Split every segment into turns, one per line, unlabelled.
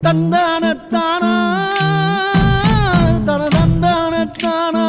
தந்தானத்தானா தனதந்தானத்தானா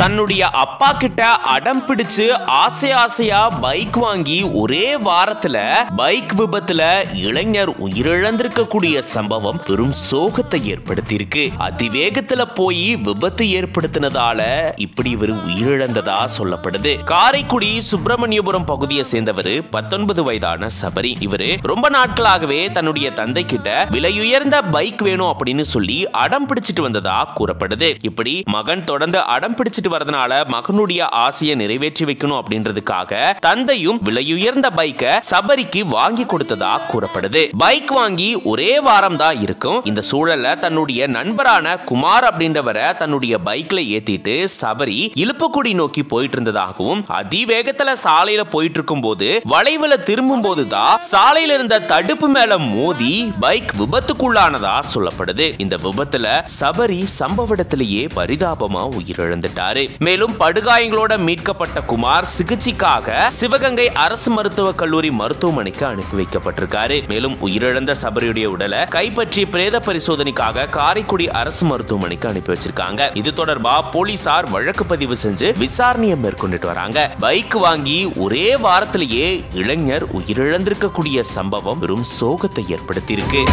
தன்னுடைய அப்பா கிட்ட அடம் பிடிச்சு ஆசையா பைக் வாங்கி ஒரே வாரத்துல பைக் விபத்துல இளைஞர் உயிரிழந்திருக்க கூடிய சம்பவம் பெரும் சோகத்தை ஏற்படுத்தியிருக்கு. அதிவேகத்துல போய் விபத்து ஏற்படுத்தினதால இப்படி இவர் உயிரிழந்ததா சொல்லப்படுது. காரைக்குடி சுப்பிரமணியபுரம் பகுதியை சேர்ந்தவர் 19 வயதான சபரி. இவரு ரொம்ப நாட்களாகவே தன்னுடைய தந்தை கிட்ட விலையுயர்ந்த பைக் வேணும் அப்படின்னு சொல்லி அடம் பிடிச்சிட்டு வந்ததா கூறப்படுது. இப்படி மகன் தொடர்ந்து அடம் பிடிச்சிட்டு வரதுனால மகனுடைய ஆசையை நிறைவேற்றி வைக்கணும் அப்படின்றதுக்காக தந்தையும் விலையுயர்ந்த பைக்கை சபரிக்கு வாங்கி கொடுத்ததா கூறப்படுது. பைக் வாங்கி ஒரே வாரம் தான் இருக்கும். இந்த சூழல்ல தன்னுடைய நண்பரான குமார் அப்படின்றவரை தன்னுடைய பைக்ல ஏத்திட்டு சபரி இலுப்பக்குடி நோக்கி போயிட்டு இருந்ததாகவும் அதிவேகத்துல சாலையில போயிட்டு இருக்கும் போது வளைவுல திரும்பும் போதுதான் சாலையில இருந்த தடுப்பு மேல மோதி பைக் விபத்துக்குள்ளானதா சொல்லப்படுது. இந்த விபத்துல சபரி சம்பவ இடத்திலேயே பரிதாபமா உயிரிழந்துட்டாரு. மேலும் படுகாயங்களோட மீட்கப்பட்ட குமார் சிகிச்சைக்காக சிவகங்கை அரசு மருத்துவக் கல்லூரி மருத்துவமனைக்கு அனுப்பி வைக்கப்பட்டிருக்காரு. மேலும் உயிரிழந்த சபரியுடைய உடலை கைப்பற்றி பிரேத பரிசோதனைக்காக காரைக்குடி அரசு மருத்துவமனைக்கு அனுப்பி வச்சிருக்காங்க. இது தொடர்பா போலீசார் வழக்கு பதிவு செஞ்சு விசாரணையை மேற்கொண்டுட்டு வராங்க. பைக் வாங்கி ஒரே வாரத்திலேயே இளைஞர் உயிரிழந்திருக்கக்கூடிய சம்பவம் பெரும் சோகத்தை ஏற்படுத்தியிருக்கு.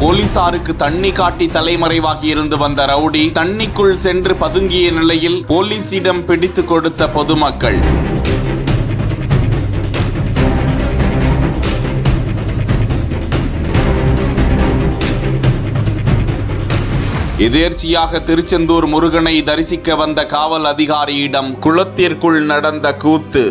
போலீசாருக்கு தண்ணி காட்டி தலைமறைவாகி இருந்து வந்த ரவுடி தண்ணிக்குள் சென்று பதுங்கிய நிலையில் போலீசிடம் பிடித்து கொடுத்த பொதுமக்கள். எதேர்ச்சியாக திருச்செந்தூர் முருகனை தரிசிக்க வந்த காவல் அதிகாரியிடம் குளத்திற்குள் நடந்த கூத்து.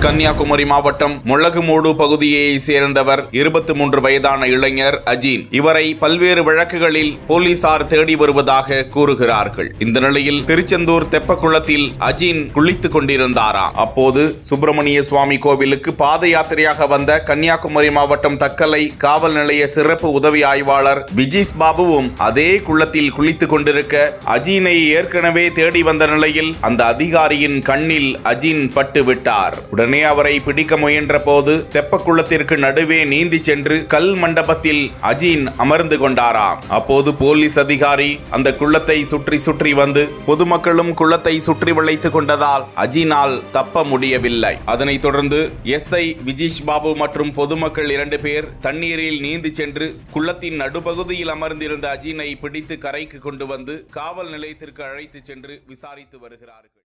கன்னியாகுமரி மாவட்டம் முள்ளகுமூடு பகுதியை சேர்ந்தவர் 23 வயதான இளைஞர் அஜீன். இவரை பல்வேறு வழக்குகளில் போலீசார் தேடி வருவதாக கூறுகிறார்கள். இந்த நிலையில் திருச்செந்தூர் தெப்பக்குளத்தில் அஜீன் குளித்துக் கொண்டிருந்தாராம். அப்போது சுப்பிரமணிய சுவாமி கோவிலுக்கு பாத யாத்திரையாக வந்த கன்னியாகுமரி மாவட்டம் தக்கலை காவல் நிலைய சிறப்பு உதவி ஆய்வாளர் விஜிஸ் பாபுவும் அதே குளத்தில் குளித்துக் கொண்டிருக்க அஜீனை ஏற்கனவே தேடி வந்த நிலையில் அந்த அதிகாரியின் கண்ணில் அஜீன் பட்டு விட்டார். உடனே அவரை பிடிக்க முயன்ற போது தெப்பக்குளத்திற்கு நடுவே நீந்தி சென்று கல் மண்டபத்தில் அஜீன் அமர்ந்து கொண்டாராம். அப்போது போலீஸ் அதிகாரி அந்த குளத்தை சுற்றி வந்து பொதுமக்களும் குளத்தை சுற்றி வளைத்துக் கொண்டதால் அஜீனால் தப்ப முடியவில்லை. அதனைத் தொடர்ந்து எஸ்ஐ விஜிஷ் பாபு மற்றும் பொதுமக்கள் 2 பேர் தண்ணீரில் நீந்தி சென்று குளத்தின் நடுப்பகுதியில் அமர்ந்திருந்த அஜீனை பிடித்து கரைக்கு கொண்டு வந்து காவல் நிலையத்திற்கு அழைத்து சென்று விசாரித்து வருகிறார்கள்.